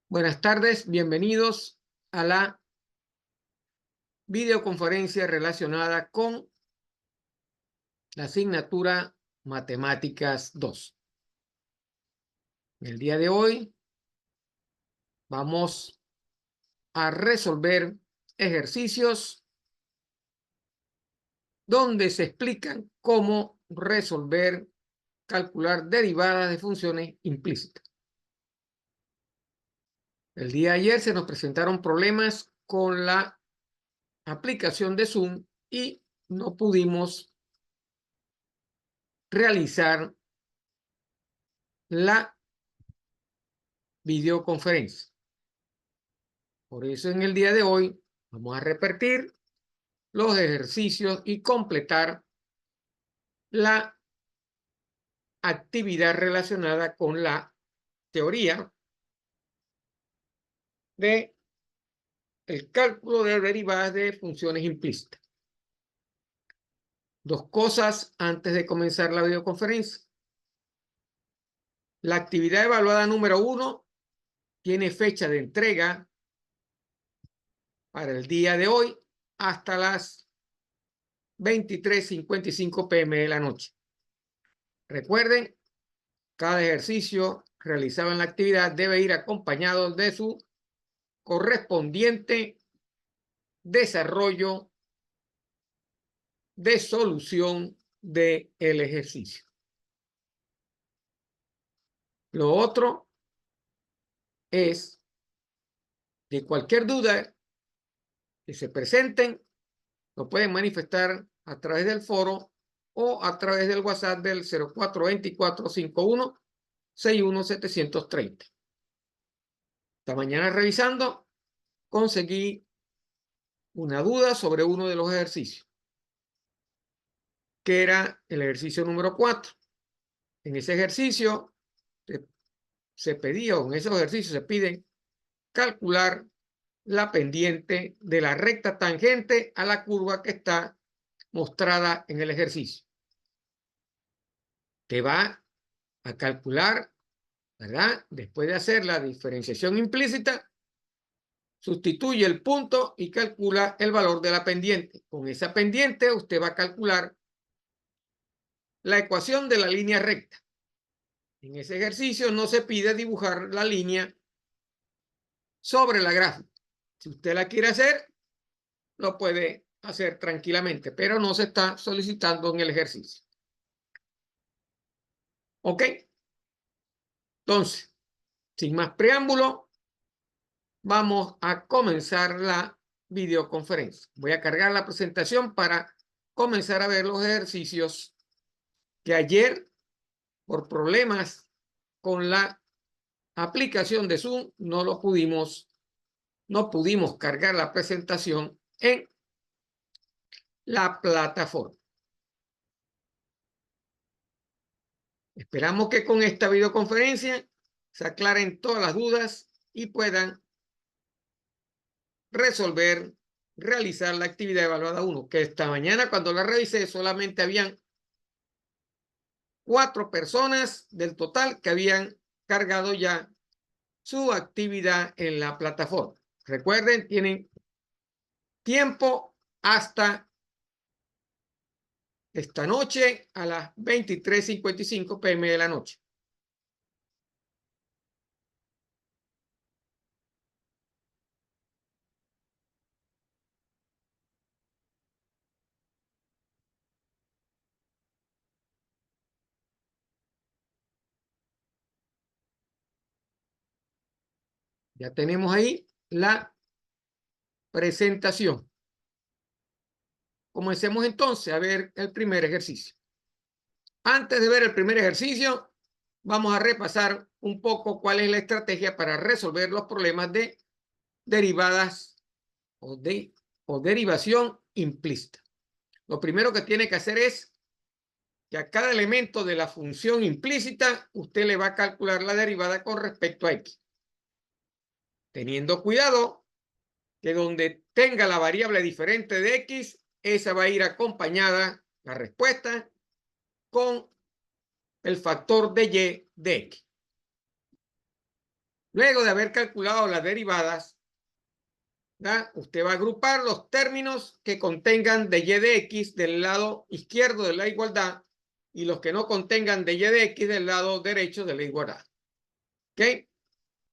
Buenas tardes, bienvenidos a la videoconferencia relacionada con la asignatura Matemáticas 2. El día de hoy vamos a resolver ejercicios donde se explican cómo resolver, calcular derivadas de funciones implícitas. El día de ayer se nos presentaron problemas con la aplicación de Zoom y no pudimos realizar la videoconferencia. Por eso en el día de hoy vamos a repetir los ejercicios y completar la actividad relacionada con la teoría de el cálculo de derivadas de funciones implícitas. Dos cosas antes de comenzar la videoconferencia. La actividad evaluada número 1 tiene fecha de entrega para el día de hoy hasta las 23:55 p.m. de la noche. Recuerden, cada ejercicio realizado en la actividad debe ir acompañado de su correspondiente desarrollo de solución del ejercicio. Lo otro es que cualquier duda que se presenten lo pueden manifestar a través del foro o a través del WhatsApp del 042451-61730. Esta mañana revisando conseguí una duda sobre uno de los ejercicios, que era el ejercicio número 4. En ese ejercicio se pedía, o en esos ejercicios se piden calcular la pendiente de la recta tangente a la curva que está mostrada en el ejercicio. Te va a calcular, ¿verdad? Después de hacer la diferenciación implícita, sustituye el punto y calcula el valor de la pendiente. Con esa pendiente usted va a calcular la ecuación de la línea recta. En ese ejercicio no se pide dibujar la línea sobre la gráfica. Si usted la quiere hacer, lo puede hacer tranquilamente, pero no se está solicitando en el ejercicio. ¿Ok? Entonces, sin más preámbulo, vamos a comenzar la videoconferencia. Voy a cargar la presentación para comenzar a ver los ejercicios que ayer, por problemas con la aplicación de Zoom, no pudimos cargar la presentación en la plataforma. Esperamos que con esta videoconferencia se aclaren todas las dudas y puedan realizar la actividad evaluada 1, que esta mañana cuando la revisé solamente habían 4 personas del total que habían cargado ya su actividad en la plataforma. Recuerden, tienen tiempo hasta esta noche a las 23:55 p.m. de la noche. Ya tenemos ahí la presentación. Comencemos entonces a ver el primer ejercicio. Antes de ver el primer ejercicio, vamos a repasar un poco cuál es la estrategia para resolver los problemas de derivadas o derivación implícita. Lo primero que tiene que hacer es que a cada elemento de la función implícita usted le va a calcular la derivada con respecto a x. Teniendo cuidado que donde tenga la variable diferente de x, esa va a ir acompañada, la respuesta, con el factor de y de x. Luego de haber calculado las derivadas, ¿verdad?, usted va a agrupar los términos que contengan de y de x del lado izquierdo de la igualdad y los que no contengan de y de x del lado derecho de la igualdad. ¿Ok?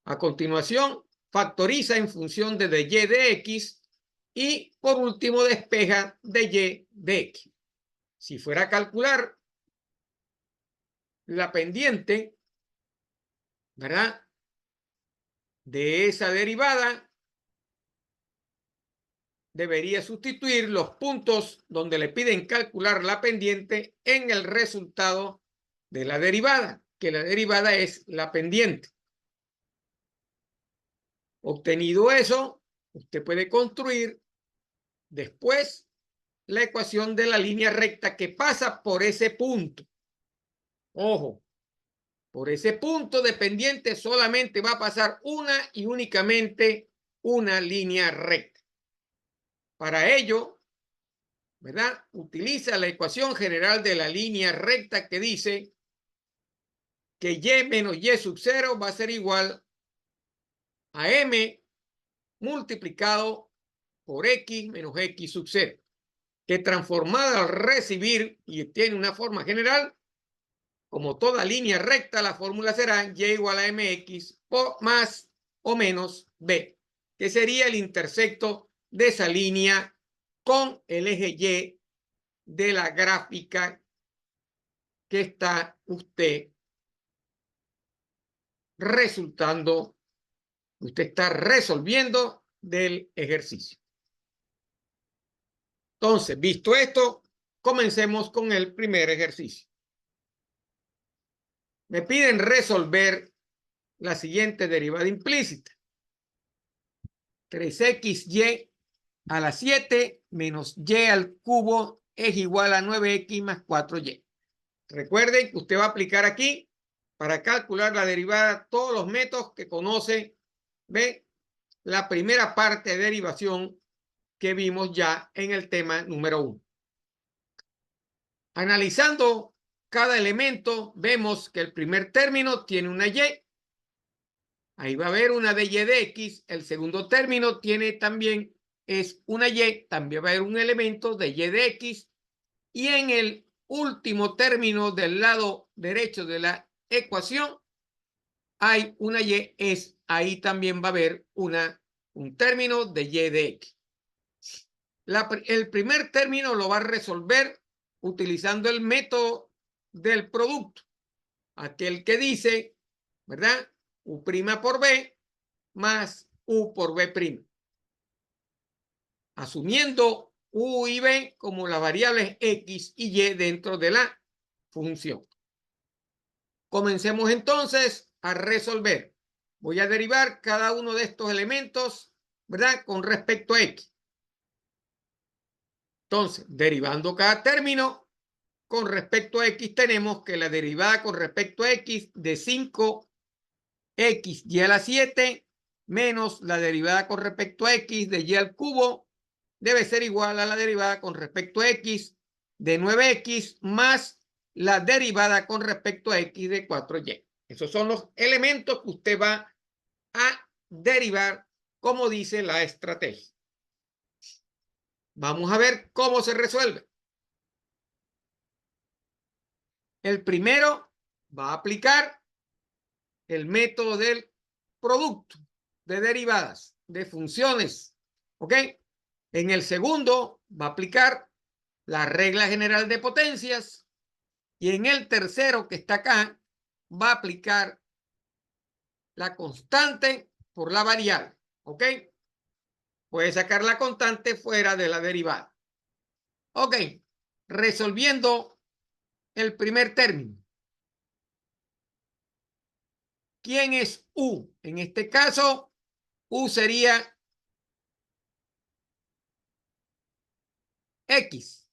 A continuación, factoriza en función de y de x y, por último, despeja de y de x. Si fuera a calcular la pendiente, ¿verdad?, de esa derivada, debería sustituir los puntos donde le piden calcular la pendiente en el resultado de la derivada, que la derivada es la pendiente. Obtenido eso, usted puede construir después la ecuación de la línea recta que pasa por ese punto. Ojo, por ese punto de pendiente solamente va a pasar una y únicamente una línea recta. Para ello, ¿verdad?, utiliza la ecuación general de la línea recta que dice que y menos y sub 0 va a ser igual a m multiplicado por x menos x sub 0, que transformada al recibir y tiene una forma general, como toda línea recta, la fórmula será y igual a mx más o menos b, que sería el intersecto de esa línea con el eje y de la gráfica que está usted usted está resolviendo del ejercicio. Entonces, visto esto, comencemos con el primer ejercicio. Me piden resolver la siguiente derivada implícita. 3xy a la 7 menos y al cubo es igual a 9x más 4y. Recuerden que usted va a aplicar aquí para calcular la derivada todos los métodos que conoce de la primera parte de derivación que vimos ya en el tema número 1. Analizando cada elemento, vemos que el primer término tiene una y. Ahí va a haber una de y de x. El segundo término tiene también, es una y. También va a haber un elemento de y de x. Y en el último término del lado derecho de la ecuación hay una y. Ahí también va a haber un término de y de x. El primer término lo va a resolver utilizando el método del producto, aquel que dice, ¿verdad?, u' por b más u por b', asumiendo u y b como las variables x y y dentro de la función. Comencemos entonces a resolver. Voy a derivar cada uno de estos elementos, ¿verdad?, con respecto a x. Entonces, derivando cada término con respecto a x, tenemos que la derivada con respecto a x de 5x y a la 7 menos la derivada con respecto a x de y al cubo debe ser igual a la derivada con respecto a x de 9x más la derivada con respecto a x de 4y. Esos son los elementos que usted va a derivar como dice la estrategia. Vamos a ver cómo se resuelve. El primero va a aplicar el método del producto de derivadas de funciones, ¿ok? En el segundo va a aplicar la regla general de potencias y en el tercero, que está acá, va a aplicar la constante por la variable, ¿ok? Puede sacar la constante fuera de la derivada. Ok, resolviendo el primer término. ¿Quién es u? En este caso, u sería x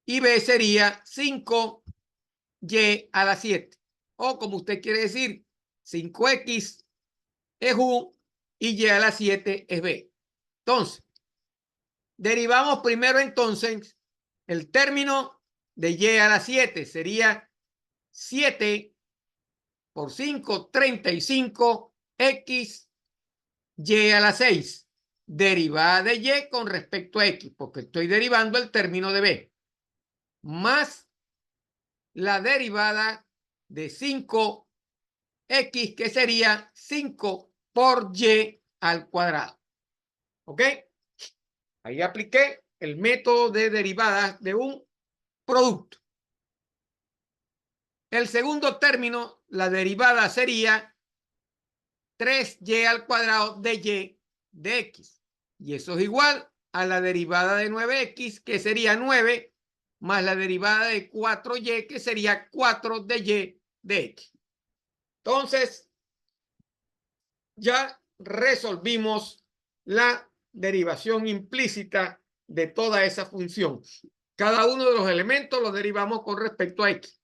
y b sería 5y a la 7. O como usted quiere decir, 5x es u y y a la 7 es b. Entonces, derivamos primero entonces el término de y a la 7. Sería 7 por 5, 35 x y a la 6, derivada de y con respecto a x, porque estoy derivando el término de b, más la derivada de 5x, que sería 5 por y al cuadrado. ¿Ok? Ahí apliqué el método de derivadas de un producto. El segundo término, la derivada sería 3y al cuadrado de y de x. Y eso es igual a la derivada de 9x, que sería 9, más la derivada de 4y, que sería 4 de y de x. Entonces, ya resolvimos la derivación implícita de toda esa función. Cada uno de los elementos los derivamos con respecto a x.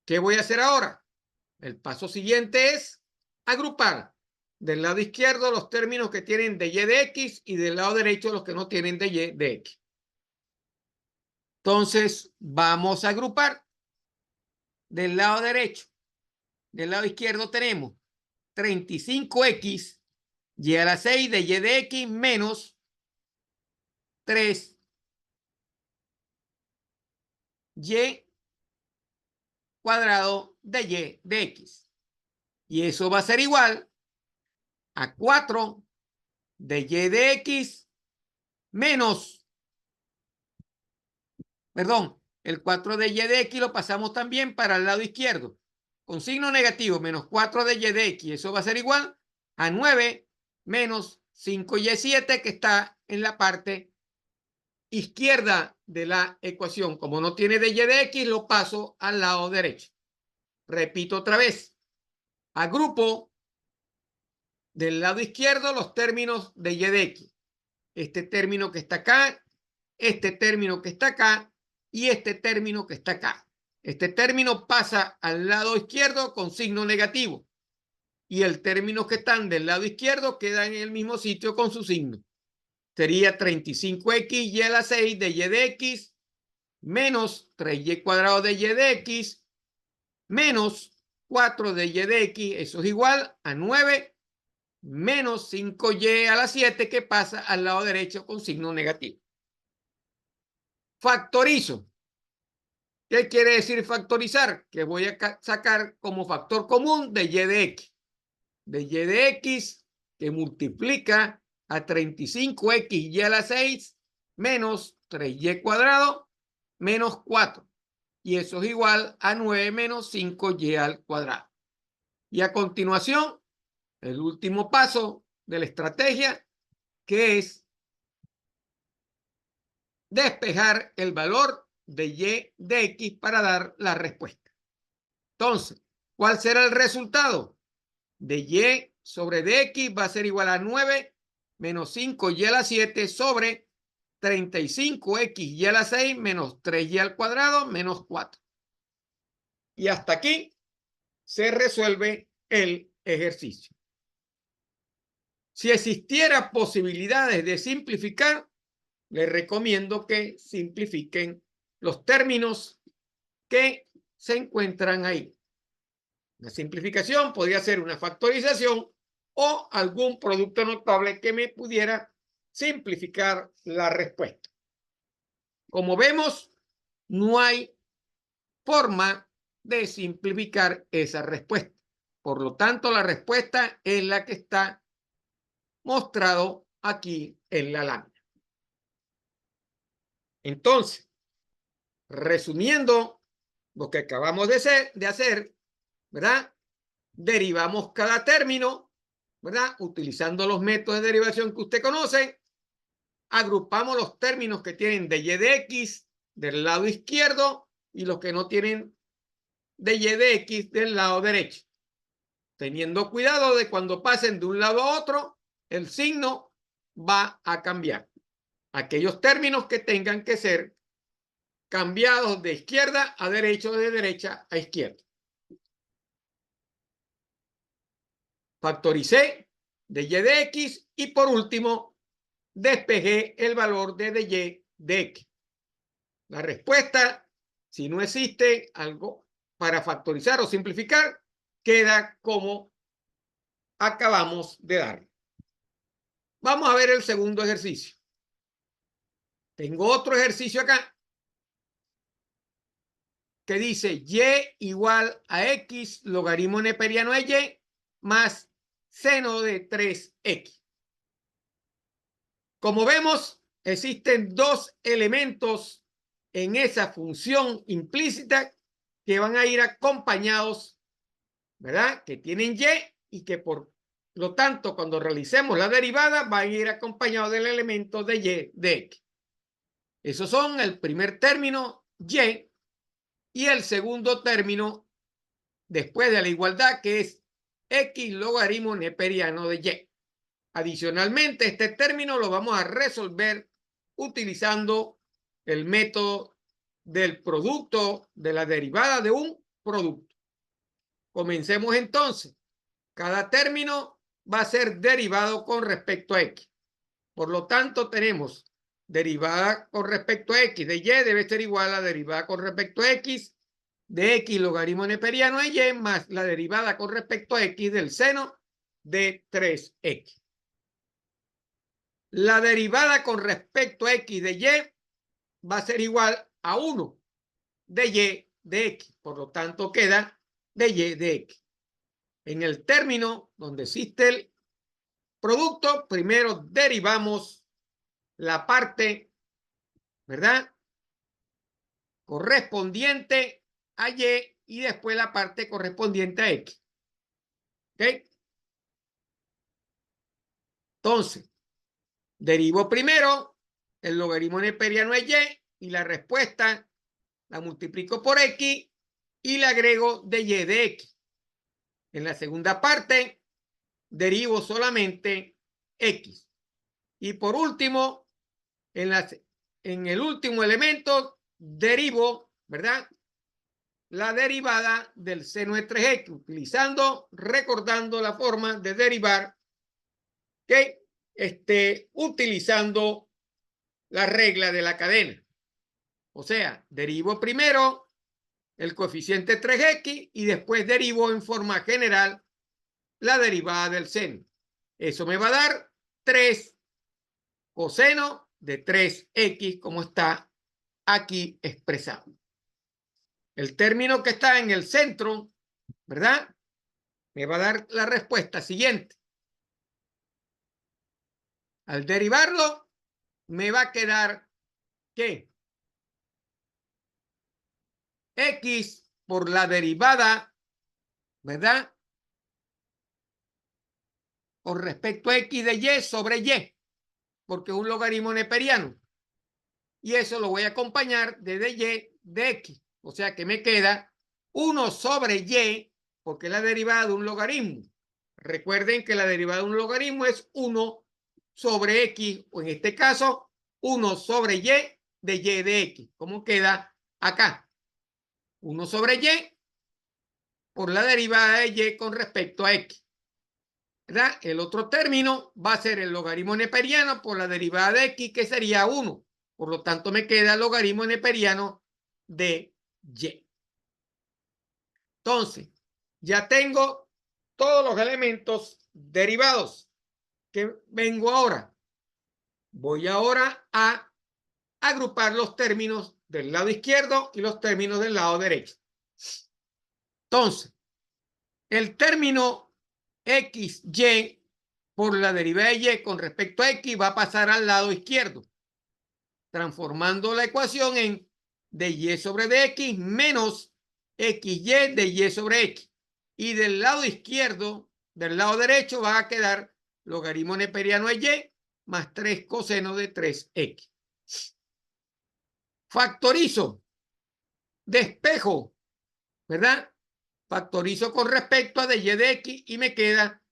¿Qué voy a hacer ahora? El paso siguiente es agrupar del lado izquierdo los términos que tienen de y de x y del lado derecho los que no tienen de y de x. Entonces, vamos a agrupar del lado derecho. Del lado izquierdo tenemos 35x y a la 6 de y de x menos 3y cuadrado de y de x. Y eso va a ser igual a 4 de y de x menos, perdón, el 4 de y de x lo pasamos también para el lado izquierdo, con signo negativo, menos 4 de y de x. Eso va a ser igual a 9 menos 5y7, que está en la parte izquierda de la ecuación. Como no tiene de y de x, lo paso al lado derecho. Repito otra vez. Agrupo del lado izquierdo los términos de y de x. Este término que está acá, este término que está acá y este término que está acá. Este término pasa al lado izquierdo con signo negativo y el término que están del lado izquierdo queda en el mismo sitio con su signo. Sería 35x y a la 6 de y de x menos 3y cuadrado de y de x menos 4 de y de x. Eso es igual a 9 menos 5y a la 7, que pasa al lado derecho con signo negativo. Factorizo. ¿Qué quiere decir factorizar? Que voy a sacar como factor común de y de x. De y de x que multiplica a 35x y a la 6 menos 3y cuadrado menos 4. Y eso es igual a 9 menos 5y al cuadrado. Y a continuación, el último paso de la estrategia, que es despejar el valor de y de x para dar la respuesta. Entonces, ¿cuál será el resultado? De y sobre dx va a ser igual a 9 menos 5y a la 7 sobre 35x y a la 6 menos 3y al cuadrado menos 4. Y hasta aquí se resuelve el ejercicio. Si existiera posibilidades de simplificar, les recomiendo que simplifiquen los términos que se encuentran ahí. Una simplificación podría ser una factorización o algún producto notable que me pudiera simplificar la respuesta. Como vemos, no hay forma de simplificar esa respuesta. Por lo tanto, la respuesta es la que está mostrado aquí en la lámina. Entonces, resumiendo lo que acabamos de hacer, ¿verdad? Derivamos cada término, ¿verdad? Utilizando los métodos de derivación que usted conoce. Agrupamos los términos que tienen de y de x del lado izquierdo y los que no tienen de y de x del lado derecho. Teniendo cuidado de cuando pasen de un lado a otro, el signo va a cambiar. Aquellos términos que tengan que ser cambiados de izquierda a derecha o de derecha a izquierda. Factoricé de y de x y por último despejé el valor de y de x. La respuesta, si no existe algo para factorizar o simplificar, queda como acabamos de dar. Vamos a ver el segundo ejercicio. Tengo otro ejercicio acá que dice y igual a x logaritmo neperiano de y más seno de 3x. Como vemos, existen dos elementos en esa función implícita que van a ir acompañados, ¿verdad? Que tienen y que por lo tanto, cuando realicemos la derivada, van a ir acompañados del elemento de y de x. Esos son el primer término y el segundo término después de la igualdad, que es x logaritmo neperiano de y. Adicionalmente, este término lo vamos a resolver utilizando el método del producto de la derivada de un producto. Comencemos entonces. Cada término va a ser derivado con respecto a x. Por lo tanto, tenemos derivada con respecto a x de y debe ser igual a la derivada con respecto a x de x logaritmo neperiano de y más la derivada con respecto a x del seno de 3x. La derivada con respecto a x de y va a ser igual a 1 de y de x. Por lo tanto, queda de y de x. En el término donde existe el producto, primero derivamos la parte, ¿verdad?, correspondiente a y después la parte correspondiente a x. ¿Ok? Entonces, derivo primero el logaritmo neperiano de y la respuesta la multiplico por x y le agrego de y de x. En la segunda parte, derivo solamente x. Y por último, en el último elemento, derivo, ¿verdad?, la derivada del seno de 3x, recordando la forma de derivar que utilizando la regla de la cadena. O sea, derivo primero el coeficiente 3x y después derivo en forma general la derivada del seno. Eso me va a dar 3 coseno de 3x, como está aquí expresado. El término que está en el centro, ¿verdad?, me va a dar la respuesta siguiente. Al derivarlo, me va a quedar que x por la derivada, ¿verdad?, con respecto a x de y sobre y, porque es un logaritmo neperiano. Y eso lo voy a acompañar de y de x. O sea que me queda 1 sobre y, porque es la derivada de un logaritmo. Recuerden que la derivada de un logaritmo es 1 sobre x, o en este caso, 1 sobre y de x. ¿Cómo queda acá? 1 sobre y por la derivada de y con respecto a x. ¿Verdad? El otro término va a ser el logaritmo neperiano por la derivada de x, que sería 1. Por lo tanto, me queda el logaritmo neperiano de y. Entonces, ya tengo todos los elementos derivados. ¿Qué vengo ahora? Voy ahora a agrupar los términos del lado izquierdo y los términos del lado derecho. Entonces, el término xy por la derivada de y con respecto a x va a pasar al lado izquierdo, transformando la ecuación en de y sobre dx menos xy de y sobre x. Y del lado izquierdo, del lado derecho, va a quedar logaritmo neperiano de y más 3 coseno de 3x. Factorizo, despejo, ¿verdad? Factorizo con respecto a de y de x y me queda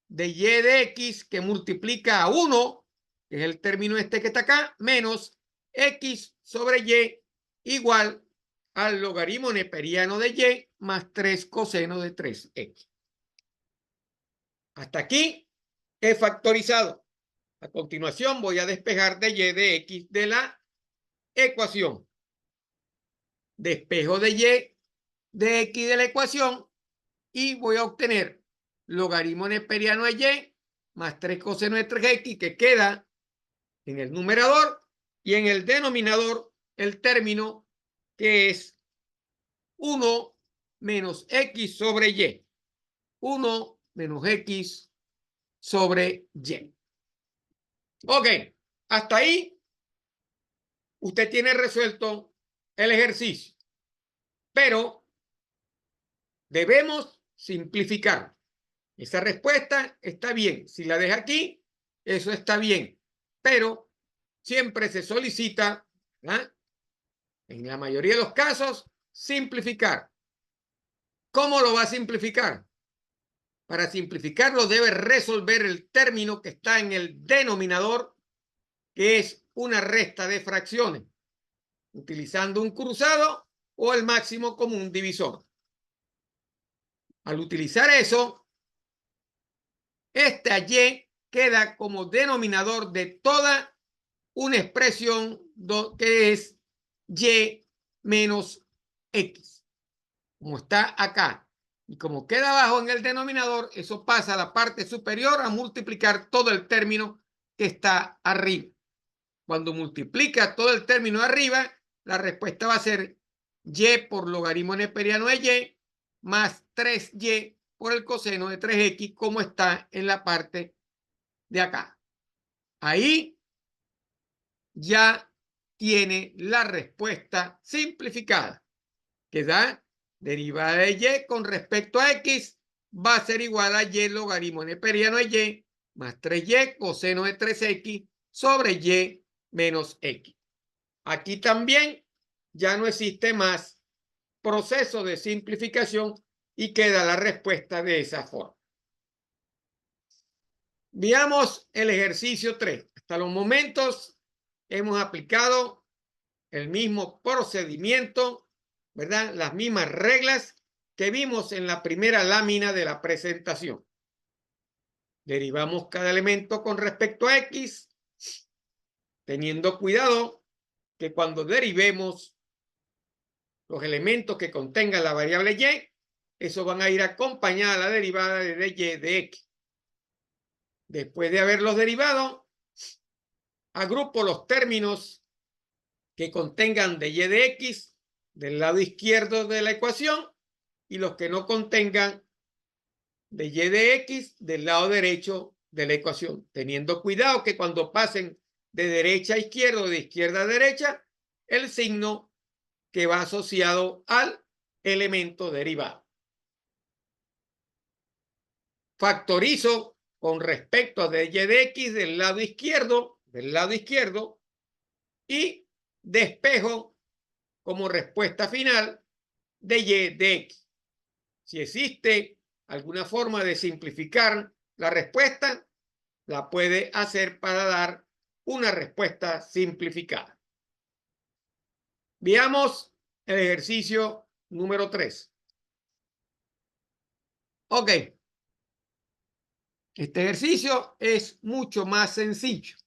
de y de x que multiplica a 1, que es el término este que está acá, menos x sobre y igual al logaritmo neperiano de y más 3 coseno de 3x. Hasta aquí he factorizado. A continuación voy a despejar de y de x de la ecuación. Despejo de y de x de la ecuación y voy a obtener logaritmo neperiano de y más 3 coseno de 3x, que queda en el numerador, y en el denominador el término que es 1 menos x sobre y. 1 menos x sobre y. Ok, hasta ahí usted tiene resuelto el ejercicio, pero debemos simplificar. Esa respuesta está bien. Si la deja aquí, eso está bien, pero siempre se solicita, ¿verdad?, en la mayoría de los casos, simplificar. ¿Cómo lo va a simplificar? Para simplificarlo debe resolver el término que está en el denominador, que es una resta de fracciones, utilizando un cruzado o el máximo común divisor. Al utilizar eso, esta y queda como denominador de toda una expresión que es y menos x, como está acá. Y como queda abajo en el denominador, eso pasa a la parte superior a multiplicar todo el término que está arriba. Cuando multiplica todo el término arriba, la respuesta va a ser y por logaritmo neperiano de y más 3y por el coseno de 3x, como está en la parte de acá. Ahí ya tiene la respuesta simplificada, que da derivada de y con respecto a x va a ser igual a y logaritmo neperiano de y más 3y coseno de 3x sobre y menos x. Aquí también ya no existe más proceso de simplificación y queda la respuesta de esa forma. Veamos el ejercicio 3. Hasta los momentos hemos aplicado el mismo procedimiento, ¿verdad?, las mismas reglas que vimos en la primera lámina de la presentación. Derivamos cada elemento con respecto a x, teniendo cuidado que cuando derivemos los elementos que contengan la variable y, eso van a ir acompañadas a la derivada de y de x. Después de haberlos derivado, agrupo los términos que contengan de y de x del lado izquierdo de la ecuación y los que no contengan de y de x del lado derecho de la ecuación, teniendo cuidado que cuando pasen de derecha a izquierda o de izquierda a derecha, el signo que va asociado al elemento derivado. Factorizo con respecto a de y de x del lado izquierdo, y despejo como respuesta final de y de x. Si existe alguna forma de simplificar la respuesta, la puede hacer para dar una respuesta simplificada. Veamos el ejercicio número 3. Ok. Este ejercicio es mucho más sencillo.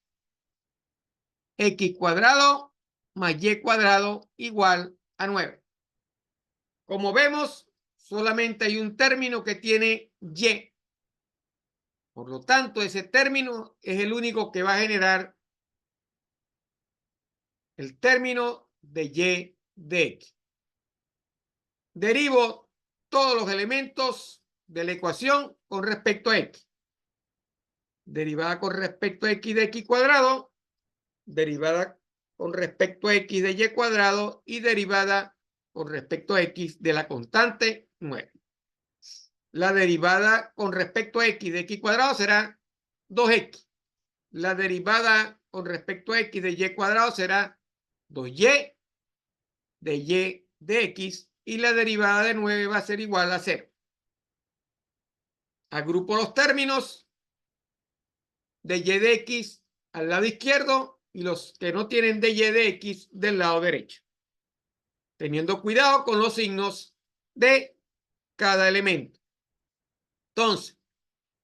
X cuadrado más y cuadrado igual a 9. Como vemos, solamente hay un término que tiene y. Por lo tanto, ese término es el único que va a generar el término de y de x. Derivo todos los elementos de la ecuación con respecto a x. Derivada con respecto a x de x cuadrado, derivada con respecto a x de y cuadrado y derivada con respecto a x de la constante 9. La derivada con respecto a x de x cuadrado será 2x. La derivada con respecto a x de y cuadrado será 2y de y de x, y la derivada de 9 va a ser igual a 0. Agrupo los términos de y de x al lado izquierdo y los que no tienen de y de x del lado derecho, teniendo cuidado con los signos de cada elemento. Entonces,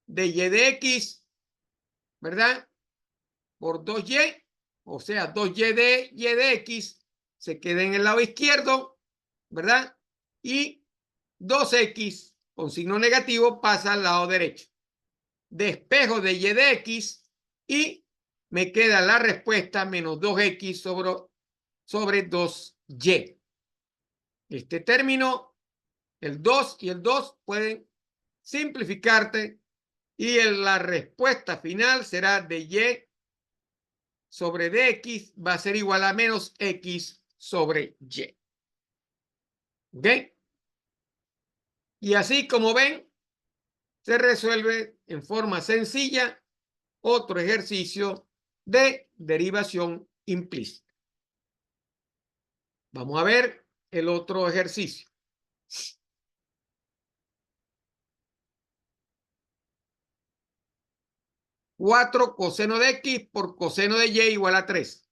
de y de x, ¿verdad?, por 2y, o sea, 2y de y de x, se queda en el lado izquierdo, ¿verdad? Y 2x con signo negativo pasa al lado derecho. Despejo de y de x y me queda la respuesta menos 2x sobre 2y. Este término, el 2 y el 2 pueden simplificarte y la respuesta final será de y sobre dx va a ser igual a menos x sobre y. ¿Ok? Y así como ven, se resuelve en forma sencilla otro ejercicio de derivación implícita. Vamos a ver el otro ejercicio. Cuatro coseno de x por coseno de y igual a 3.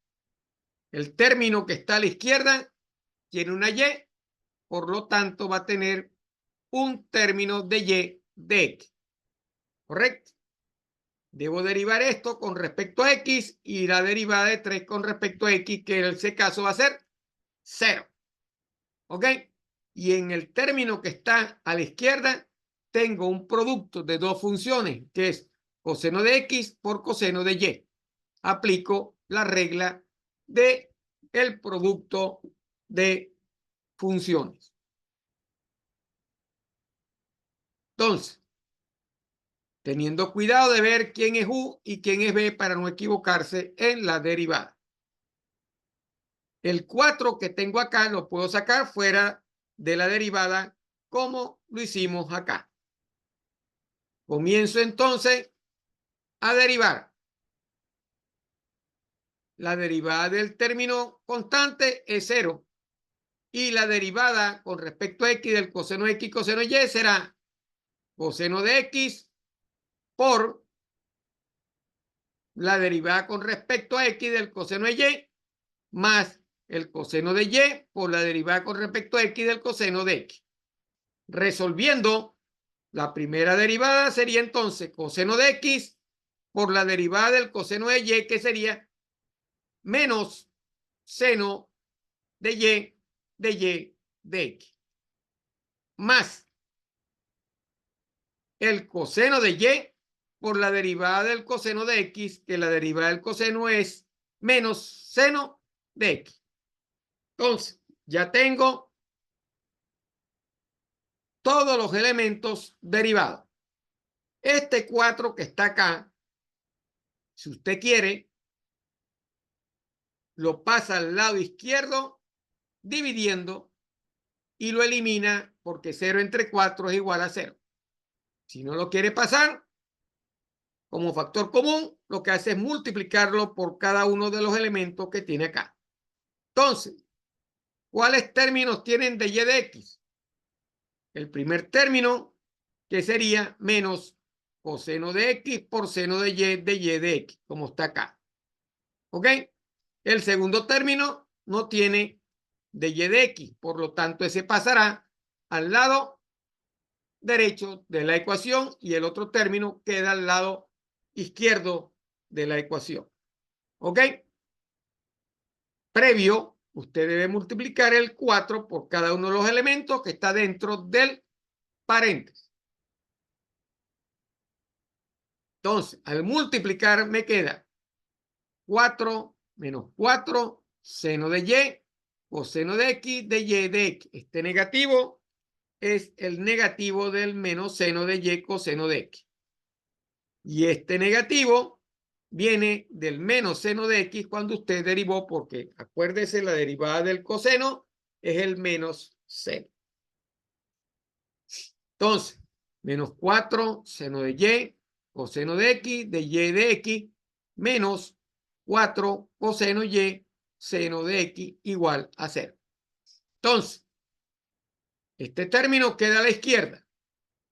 El término que está a la izquierda tiene una y, por lo tanto va a tener un término de y de x. ¿Correcto? Debo derivar esto con respecto a x y la derivada de 3 con respecto a x, que en ese caso va a ser 0. ¿Ok? Y en el término que está a la izquierda tengo un producto de dos funciones, que es coseno de x por coseno de y. Aplico la regla de el producto de funciones. Entonces, teniendo cuidado de ver quién es u y quién es b para no equivocarse en la derivada. El 4 que tengo acá lo puedo sacar fuera de la derivada como lo hicimos acá. Comienzo entonces a derivar. La derivada del término constante es 0 y la derivada con respecto a x del coseno de x coseno y será coseno de x por la derivada con respecto a x del coseno de y más el coseno de y por la derivada con respecto a x del coseno de x. Resolviendo, la primera derivada sería entonces coseno de x por la derivada del coseno de y, que sería menos seno de y de x, más el coseno de y por la derivada del coseno de x, que la derivada del coseno es menos seno de x. Entonces, ya tengo todos los elementos derivados. Este 4 que está acá, si usted quiere, lo pasa al lado izquierdo dividiendo y lo elimina porque 0 entre 4 es igual a 0. Si no lo quiere pasar como factor común, lo que hace es multiplicarlo por cada uno de los elementos que tiene acá. Entonces, ¿cuáles términos tienen de y de x? El primer término, que sería menos coseno de x por seno de y de x, como está acá. ¿Ok? El segundo término no tiene de y de x, por lo tanto ese pasará al lado derecho de la ecuación y el otro término queda al lado izquierdo de la ecuación. ¿Ok? Previo, usted debe multiplicar el 4 por cada uno de los elementos que está dentro del paréntesis. Entonces, al multiplicar me queda 4 menos 4 seno de y coseno de x de y de x. Este negativo es el negativo del menos seno de y coseno de x. Y este negativo viene del menos seno de x cuando usted derivó, porque acuérdese, la derivada del coseno es el menos seno. Entonces, menos 4 seno de y coseno de x de x menos 4 coseno y seno de x igual a 0. Entonces, este término queda a la izquierda.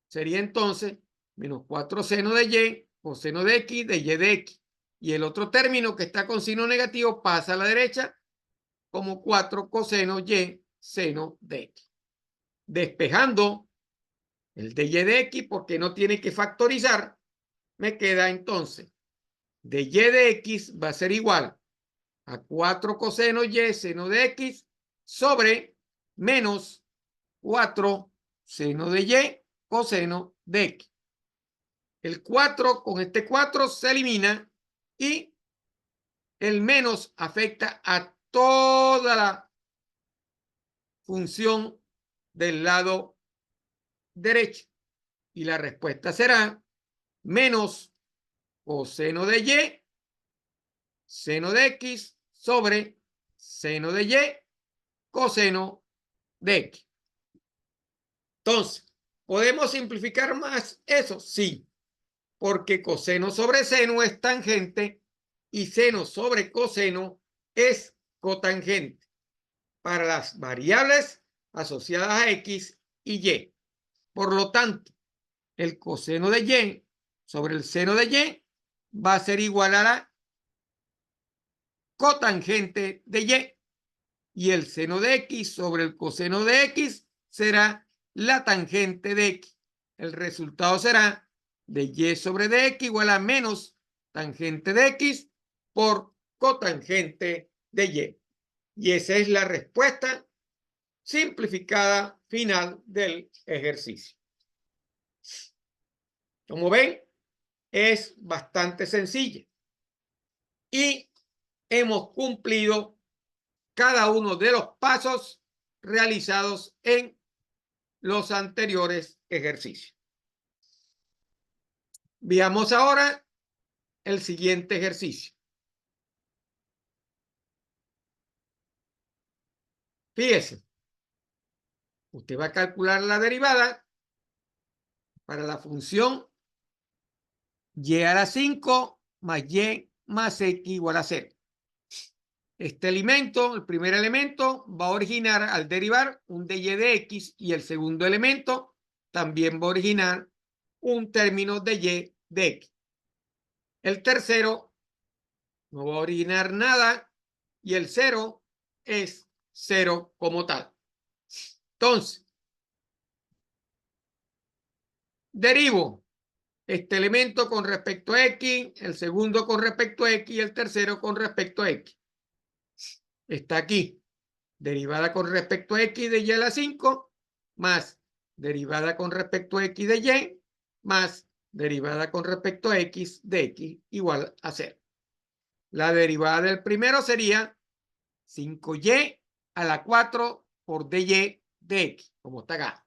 Sería entonces menos 4 seno de y coseno de x de x. Y el otro término que está con signo negativo pasa a la derecha como 4 coseno y seno de x. Despejando el de y de x porque no tiene que factorizar, me queda entonces de y de x va a ser igual a 4 coseno y seno de x sobre menos 4 seno de y coseno de X. El 4 con este 4 se elimina y el menos afecta a toda la función del lado derecho. Y la respuesta será menos coseno de Y, seno de X sobre seno de Y, coseno de X. Entonces, ¿podemos simplificar más eso? Sí, porque coseno sobre seno es tangente y seno sobre coseno es cotangente para las variables asociadas a X y Y. Por lo tanto, el coseno de Y sobre el seno de Y va a ser igual a la cotangente de Y. Y el seno de X sobre el coseno de X será la tangente de X. El resultado será de Y sobre de X igual a menos tangente de X por cotangente de Y. Y esa es la respuesta simplificada final del ejercicio. Como ven, es bastante sencilla. Y hemos cumplido cada uno de los pasos realizados en los anteriores ejercicios. Veamos ahora el siguiente ejercicio. Fíjese, usted va a calcular la derivada para la función y a la 5 más y más x igual a 0. Este elemento, el primer elemento, va a originar al derivar un dy de x y el segundo elemento también va a originar un término de y de x. El tercero no va a originar nada y el 0 es 0 como tal. Entonces, derivo este elemento con respecto a x, el segundo con respecto a x y el tercero con respecto a x. Está aquí. Derivada con respecto a x de y a la 5 más derivada con respecto a x de y más derivada con respecto a x de x igual a 0. La derivada del primero sería 5y a la 4 por dy de x, como está acá.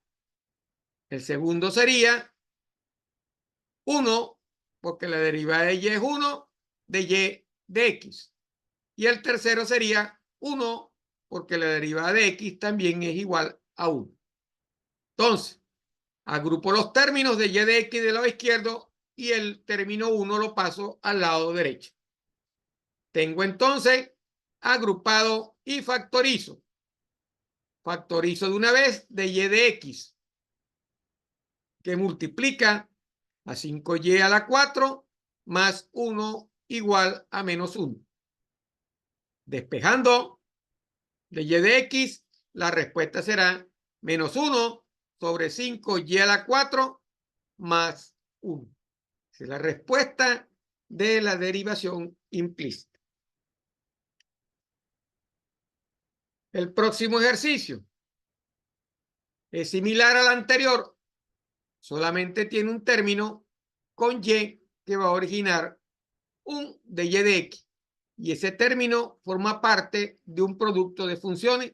El segundo sería 1, porque la derivada de y es 1, de y de x. Y el tercero sería 1, porque la derivada de x también es igual a 1. Entonces, agrupo los términos de y de x del lado izquierdo y el término 1 lo paso al lado derecho. Tengo entonces agrupado y factorizo. Factorizo de una vez de y de x, que multiplica a 5y a la 4 más 1 igual a menos 1. Despejando de y de x, la respuesta será menos 1 sobre 5y a la 4 más 1. Esa es la respuesta de la derivación implícita. El próximo ejercicio es similar al anterior, solamente tiene un término con y que va a originar un de y de x. Y ese término forma parte de un producto de funciones.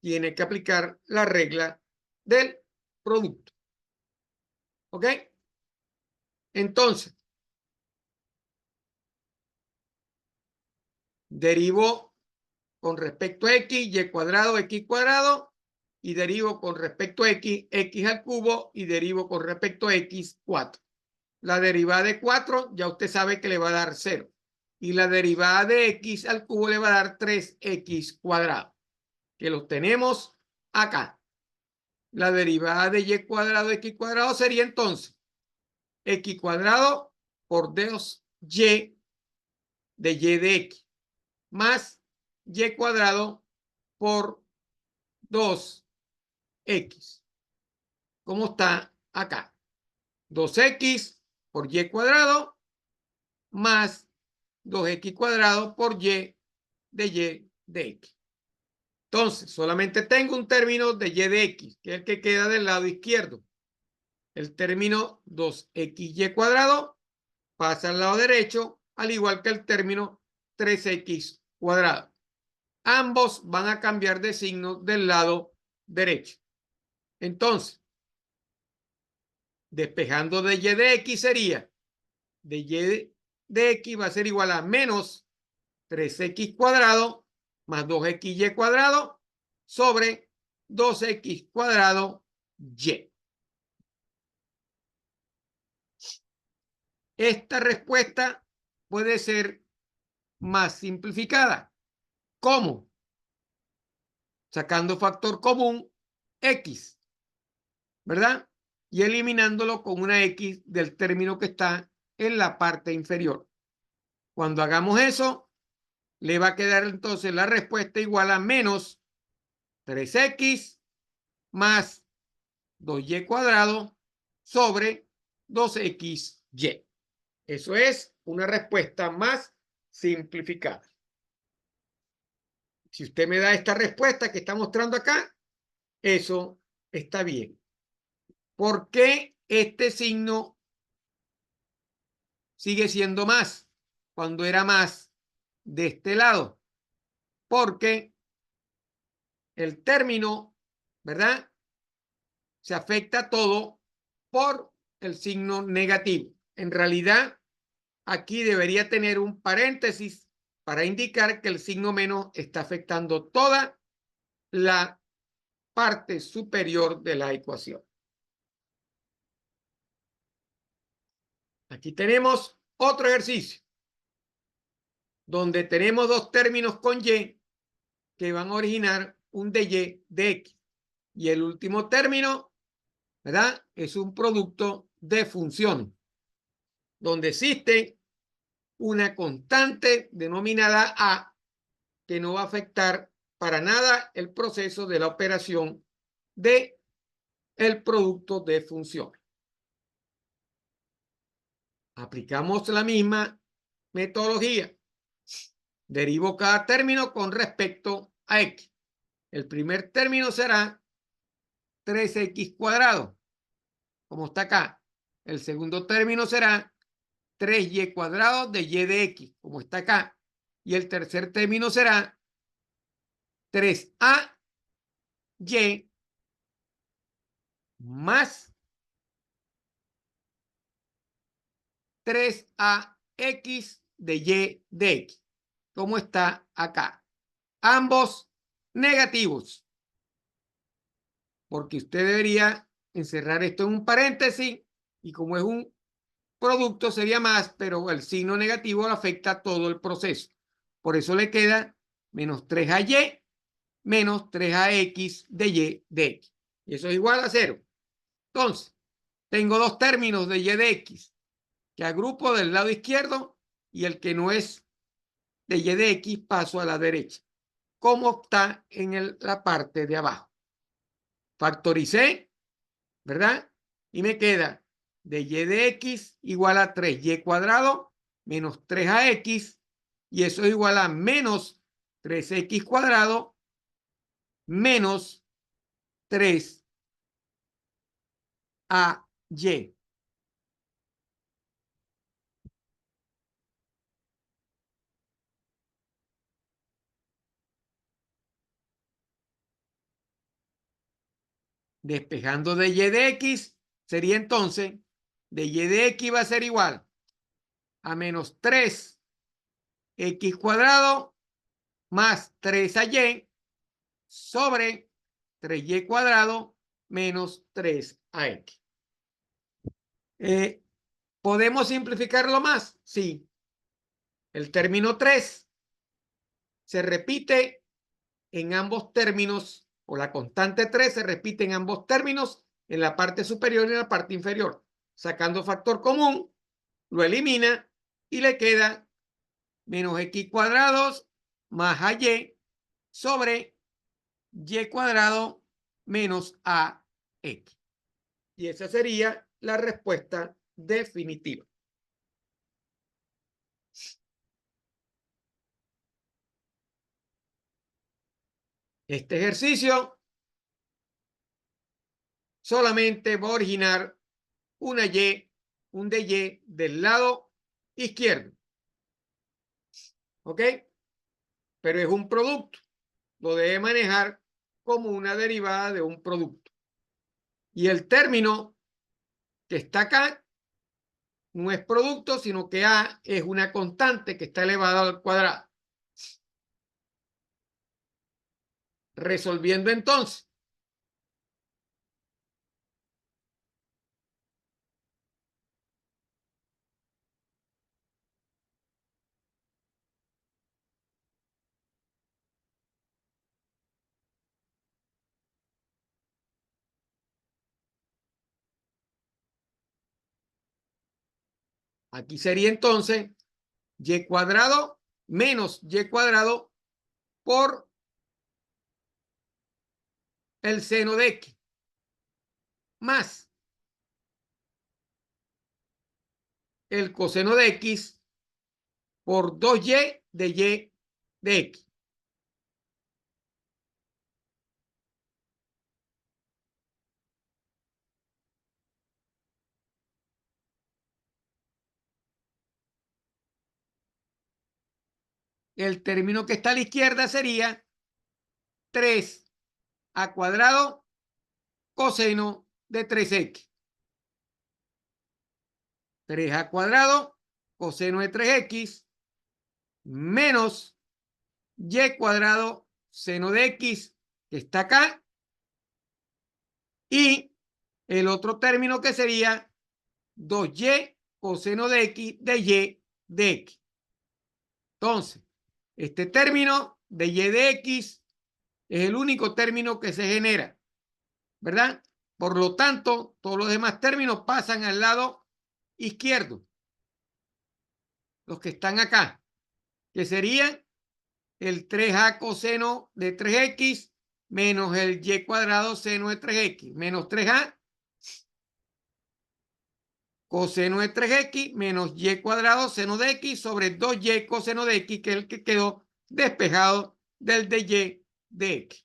Tiene que aplicar la regla del producto. ¿Ok? Entonces, derivo con respecto a x, y cuadrado, x cuadrado, y derivo con respecto a x, x al cubo, y derivo con respecto a x, 4. La derivada de 4 ya usted sabe que le va a dar 0. Y la derivada de x al cubo le va a dar 3x cuadrado, que lo tenemos acá. La derivada de y cuadrado, x cuadrado sería entonces x cuadrado por 2y de y de x más y cuadrado por 2x, como está acá. 2x por y cuadrado más 2x cuadrado por y de x. Entonces, solamente tengo un término de y de x, que es el que queda del lado izquierdo. El término 2xy cuadrado pasa al lado derecho, al igual que el término 3x cuadrado. Ambos van a cambiar de signo del lado derecho. Entonces, despejando de y de x sería, de y de x va a ser igual a menos 3x cuadrado más 2xy cuadrado sobre 2x cuadrado y. Esta respuesta puede ser más simplificada. ¿Cómo? Sacando factor común x, ¿verdad? Y eliminándolo con una x del término que está en la parte inferior. Cuando hagamos eso, le va a quedar entonces la respuesta igual a menos 3x más 2y cuadrado sobre 2xy. Eso es una respuesta más simplificada. Si usted me da esta respuesta que está mostrando acá, eso está bien. ¿Por qué este signo sigue siendo más cuando era más de este lado? Porque el término, ¿verdad?, se afecta todo por el signo negativo. En realidad, aquí debería tener un paréntesis para indicar que el signo menos está afectando toda la parte superior de la ecuación. Aquí tenemos otro ejercicio donde tenemos dos términos con y que van a originar un dy de x. Y el último término, ¿verdad?, es un producto de funciones, donde existe una constante denominada a que no va a afectar para nada el proceso de la operación de el producto de funciones. Aplicamos la misma metodología. Derivo cada término con respecto a x. El primer término será 3x cuadrado, como está acá. El segundo término será 3y cuadrado de y de x, como está acá. Y el tercer término será 3ay más 3ax de y de x, como está acá. Ambos negativos, porque usted debería encerrar esto en un paréntesis y como es un producto sería más, pero el signo negativo afecta todo el proceso. Por eso le queda menos 3ay menos 3ax de y de x. Y eso es igual a 0. Entonces, tengo dos términos de y de x que agrupo del lado izquierdo y el que no es de y de x paso a la derecha, como está en la parte de abajo. Factoricé, ¿verdad? Y me queda de y de x igual a 3y cuadrado menos 3ax, y eso es igual a menos 3x cuadrado menos 3ay. Despejando de y de x, sería entonces de y de x va a ser igual a menos 3x cuadrado más 3ay sobre 3y cuadrado menos 3ax. ¿Podemos simplificarlo más? Sí. El término 3 se repite en ambos términos, o la constante 3 se repite en ambos términos, en la parte superior y en la parte inferior. Sacando factor común, lo elimina y le queda menos x cuadrados más ay sobre y cuadrado menos ax. Y esa sería la respuesta definitiva. Este ejercicio solamente va a originar un dy del lado izquierdo. ¿Ok? Pero es un producto. Lo debe manejar como una derivada de un producto. Y el término que está acá no es producto, sino que A es una constante que está elevada al cuadrado. Resolviendo entonces. Aquí sería entonces y cuadrado menos y cuadrado por el seno de x más el coseno de x por 2y de x. El término que está a la izquierda sería 3a cuadrado coseno de 3x. 3a cuadrado coseno de 3x menos y cuadrado seno de x que está acá y el otro término que sería 2y coseno de x de x. Entonces, este término de y de x es el único término que se genera, ¿verdad? Por lo tanto, todos los demás términos pasan al lado izquierdo, los que están acá, que serían el 3a coseno de 3x menos el y cuadrado seno de 3x menos 3a coseno de 3x menos y cuadrado seno de x sobre 2y coseno de x, que es el que quedó despejado del de y de x.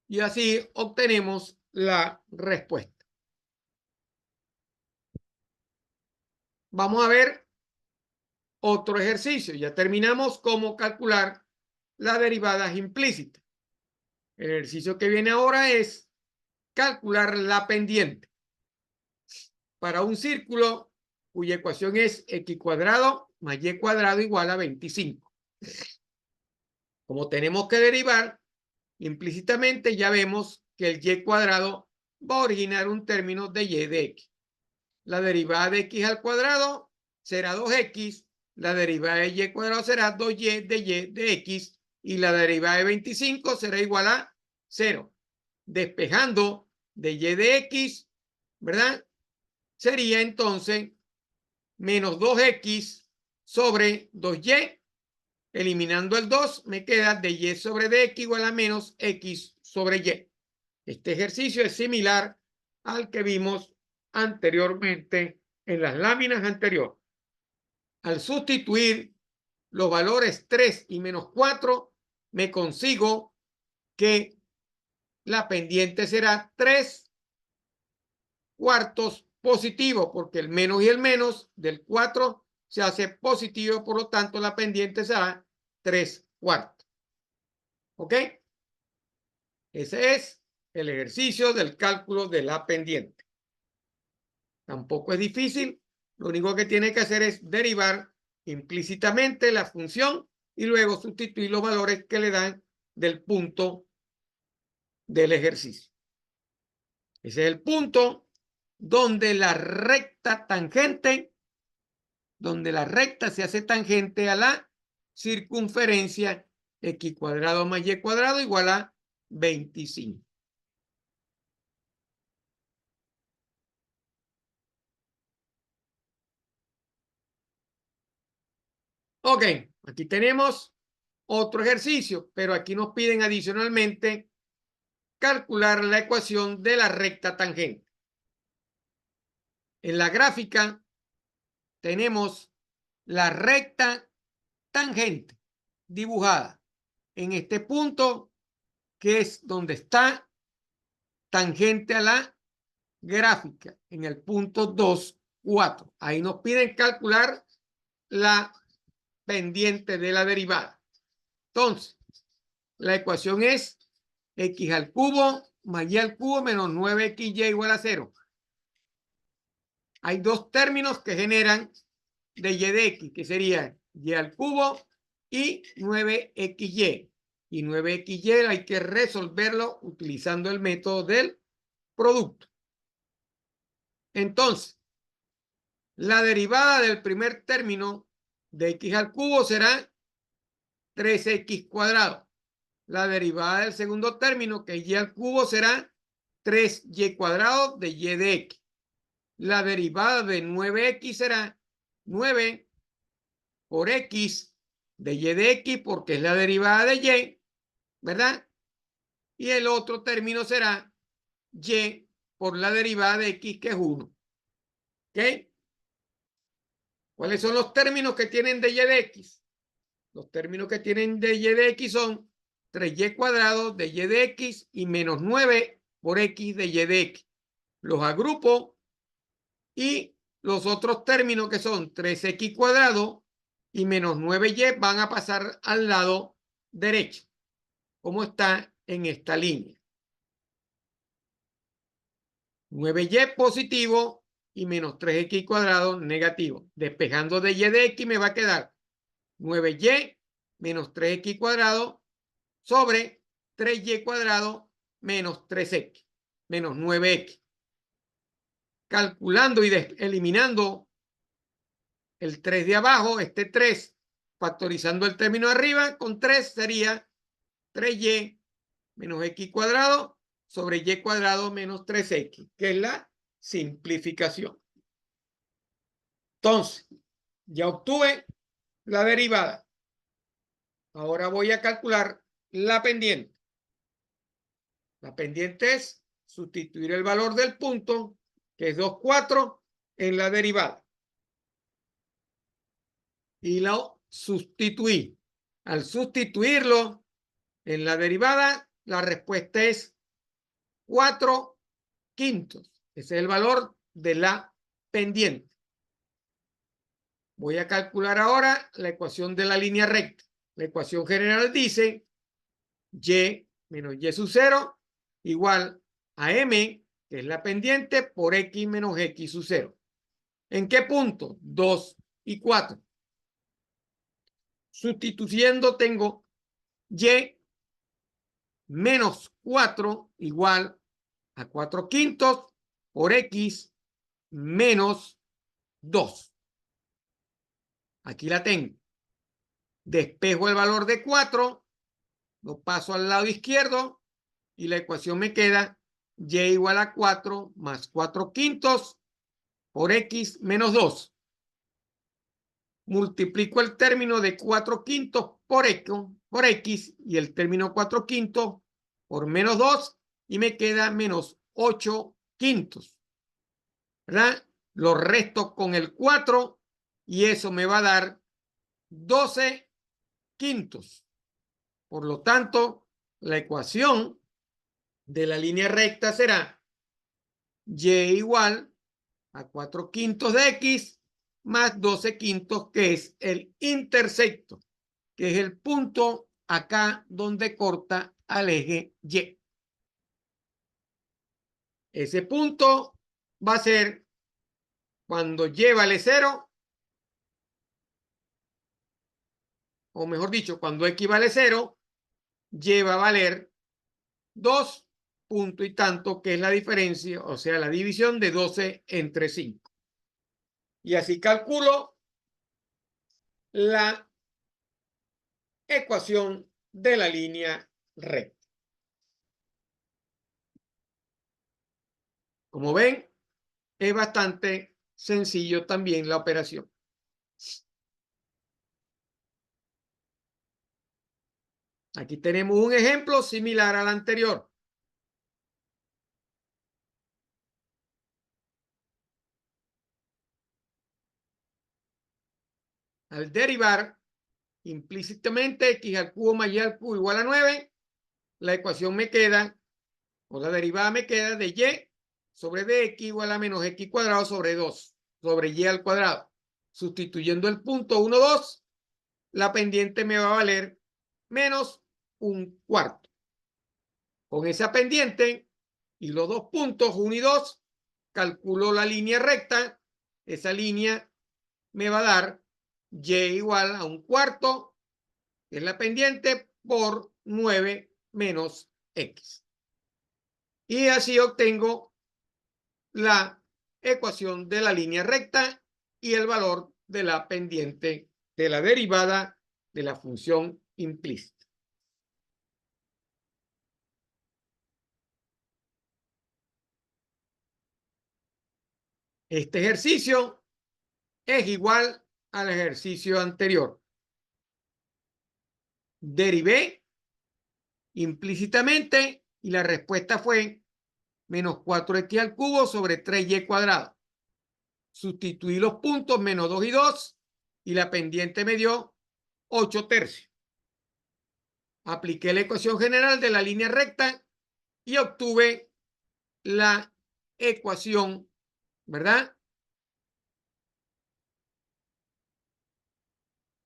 Y así obtenemos la respuesta. Vamos a ver otro ejercicio. Ya terminamos cómo calcular las derivadas implícitas. El ejercicio que viene ahora es calcular la pendiente para un círculo cuya ecuación es x cuadrado más y cuadrado igual a 25. Como tenemos que derivar, implícitamente ya vemos que el y cuadrado va a originar un término de y de x. La derivada de x al cuadrado será 2x, la derivada de y cuadrado será 2y de x y la derivada de 25 será igual a 0. Despejando de y de x, ¿verdad? Sería entonces menos 2x sobre 2y. Eliminando el 2, me queda de y sobre dx igual a menos x sobre y. Este ejercicio es similar al que vimos anteriormente en las láminas anteriores. Al sustituir los valores 3 y menos 4, me consigo que la pendiente será 3 cuartos positivo, porque el menos y el menos del 4 se hace positivo, por lo tanto la pendiente será 3 cuartos. ¿Ok? Ese es el ejercicio del cálculo de la pendiente. Tampoco es difícil. Lo único que tiene que hacer es derivar implícitamente la función y luego sustituir los valores que le dan del punto del ejercicio. Ese es el punto donde la recta se hace tangente a la circunferencia x cuadrado más y cuadrado igual a 25. Ok, aquí tenemos otro ejercicio, pero aquí nos piden adicionalmente calcular la ecuación de la recta tangente. En la gráfica tenemos la recta tangente dibujada en este punto, que es donde está tangente a la gráfica, en el punto 2, 4. Ahí nos piden calcular la pendiente de la derivada. Entonces, la ecuación es x al cubo más y al cubo menos 9xy igual a 0. Hay dos términos que generan de y de x, que sería y al cubo y 9xy. Y 9xy hay que resolverlo utilizando el método del producto. Entonces, la derivada del primer término de x al cubo será 3x cuadrado. La derivada del segundo término, que es y al cubo, será 3y cuadrado de y de x. La derivada de 9x será 9 por x de y de x, porque es la derivada de y, ¿verdad? Y el otro término será y por la derivada de x, que es 1. ¿Ok? ¿Cuáles son los términos que tienen de y de x? Los términos que tienen de y de x son 3y cuadrado de y de x y menos 9 por x de y de x. Los agrupo y los otros términos, que son 3x cuadrado y menos 9y, van a pasar al lado derecho, como está en esta línea. 9y positivo y menos 3x cuadrado negativo. Despejando de y de x me va a quedar 9y menos 3x cuadrado sobre 3y cuadrado menos 3x, menos 9x. Calculando y eliminando el 3 de abajo, este 3, factorizando el término de arriba, con 3 sería 3y menos x cuadrado sobre y cuadrado menos 3x, que es la simplificación. Entonces, ya obtuve la derivada. Ahora voy a calcular la pendiente. La pendiente es sustituir el valor del punto, que es 2,4, en la derivada. Y lo sustituí. Al sustituirlo en la derivada, la respuesta es 4/5. Ese es el valor de la pendiente. Voy a calcular ahora la ecuación de la línea recta. La ecuación general dice y menos y sub 0 igual a m, que es la pendiente, por x menos x sub 0. ¿En qué punto? 2 y 4. Sustituyendo tengo y menos 4 igual a 4/5 por x menos 2. Aquí la tengo. Despejo el valor de 4, lo paso al lado izquierdo y la ecuación me queda y igual a 4 más 4/5 por x menos 2. Multiplico el término de 4/5 por x y el término 4/5 por menos 2 y me queda menos 8/5. ¿Verdad? Lo resto con el 4 y eso me va a dar 12/5. Por lo tanto, la ecuación de la línea recta será y igual a 4/5 de x más 12/5, que es el intersecto, que es el punto acá donde corta al eje Y. Ese punto va a ser cuando y vale 0, o mejor dicho, cuando x vale 0, y va a valer 2 punto y tanto, que es la diferencia, o sea, la división de 12 entre 5. Y así calculo la ecuación de la línea recta. Como ven, es bastante sencillo también la operación. Aquí tenemos un ejemplo similar al anterior. al derivar implícitamente x al cubo más y al cubo igual a 9, la ecuación me queda, o la derivada me queda de y sobre dx igual a menos x cuadrado sobre 2 sobre y al cuadrado. Sustituyendo el punto 1, 2, la pendiente me va a valer menos un cuarto. Con esa pendiente y los dos puntos 1 y 2, calculo la línea recta. Esa línea me va a dar y igual a un cuarto, que es la pendiente, por 9 menos x. Y así obtengo la ecuación de la línea recta y el valor de la pendiente de la derivada de la función implícita. Este ejercicio es igual al ejercicio anterior. Derivé implícitamente y la respuesta fue menos 4x al cubo sobre 3y cuadrado. Sustituí los puntos menos 2 y 2 y la pendiente me dio 8 tercios. Apliqué la ecuación general de la línea recta y obtuve la ecuación, ¿verdad?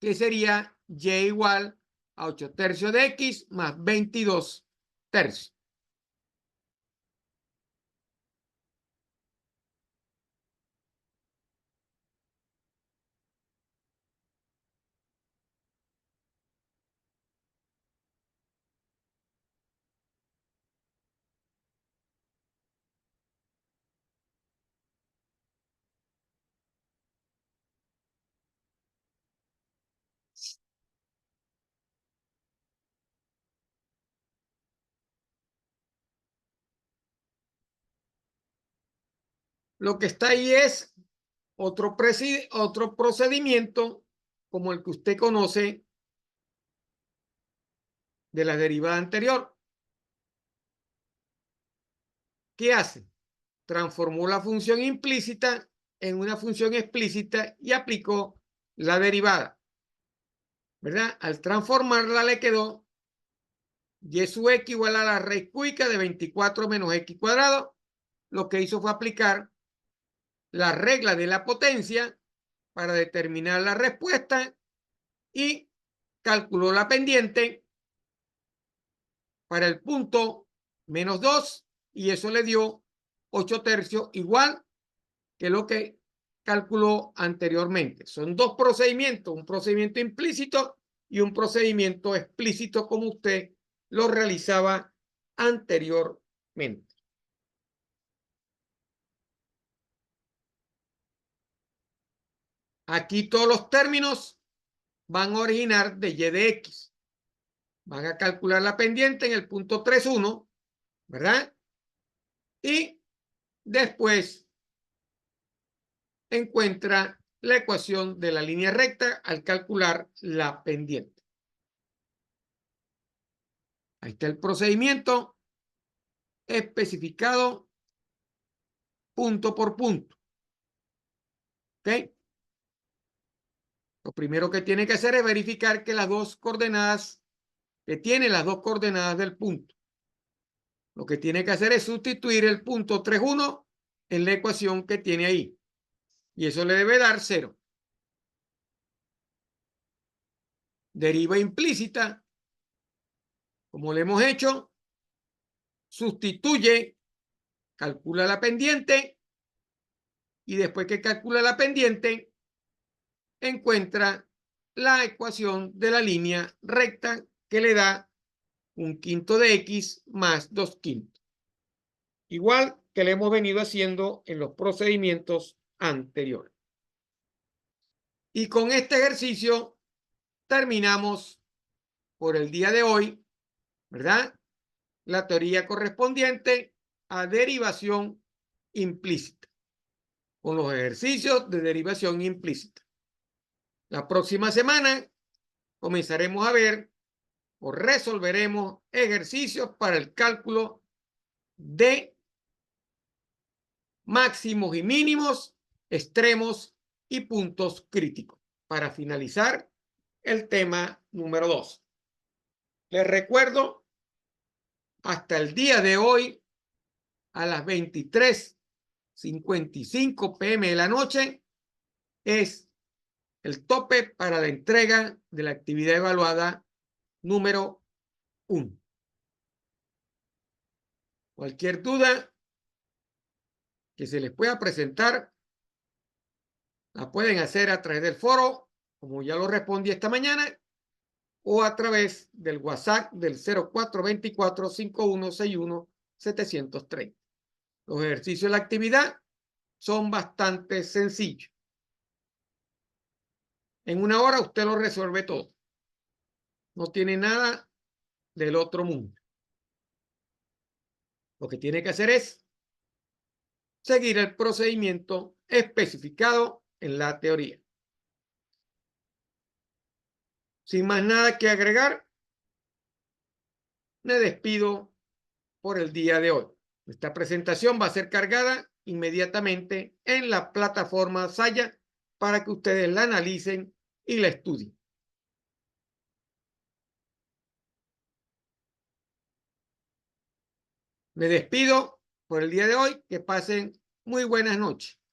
Que sería y igual a 8 tercios de x más 22 tercios. Lo que está ahí es otro procedimiento como el que usted conoce de la derivada anterior. ¿Qué hace? Transformó la función implícita en una función explícita y aplicó la derivada, ¿verdad? Al transformarla le quedó y sub x igual a la raíz cúbica de 24 menos x cuadrado. Lo que hizo fue aplicar la regla de la potencia para determinar la respuesta y calculó la pendiente para el punto menos 2 y eso le dio 8 tercios igual que lo que calculó anteriormente. Son dos procedimientos, un procedimiento implícito y un procedimiento explícito como usted lo realizaba anteriormente. Aquí todos los términos van a originar de y de x. Van a calcular la pendiente en el punto 3,1, ¿verdad? Y después encuentra la ecuación de la línea recta al calcular la pendiente. Ahí está el procedimiento especificado punto por punto. ¿Ok? Lo primero que tiene que hacer es verificar que las dos coordenadas, que tiene las dos coordenadas del punto. Lo que tiene que hacer es sustituir el punto 3,1 en la ecuación que tiene ahí. Y eso le debe dar 0. Deriva implícita, como le hemos hecho, sustituye, calcula la pendiente y después que calcula la pendiente, encuentra la ecuación de la línea recta que le da 1/5 de x más 2/5. Igual que le hemos venido haciendo en los procedimientos anteriores. Y con este ejercicio terminamos por el día de hoy, ¿verdad? La teoría correspondiente a derivación implícita, con los ejercicios de derivación implícita. La próxima semana comenzaremos a ver o resolveremos ejercicios para el cálculo de máximos y mínimos, extremos y puntos críticos para finalizar el tema número 2. Les recuerdo, hasta el día de hoy, a las 23:55 p.m. de la noche, es el tope para la entrega de la actividad evaluada número 1. Cualquier duda que se les pueda presentar, la pueden hacer a través del foro, como ya lo respondí esta mañana, o a través del WhatsApp del 0424-5161-730. Los ejercicios de la actividad son bastante sencillos. En una hora usted lo resuelve todo. No tiene nada del otro mundo. Lo que tiene que hacer es seguir el procedimiento especificado en la teoría. Sin más nada que agregar, me despido por el día de hoy. Esta presentación va a ser cargada inmediatamente en la plataforma Saya para que ustedes la analicen y la estudien. Me despido por el día de hoy. Que pasen muy buenas noches.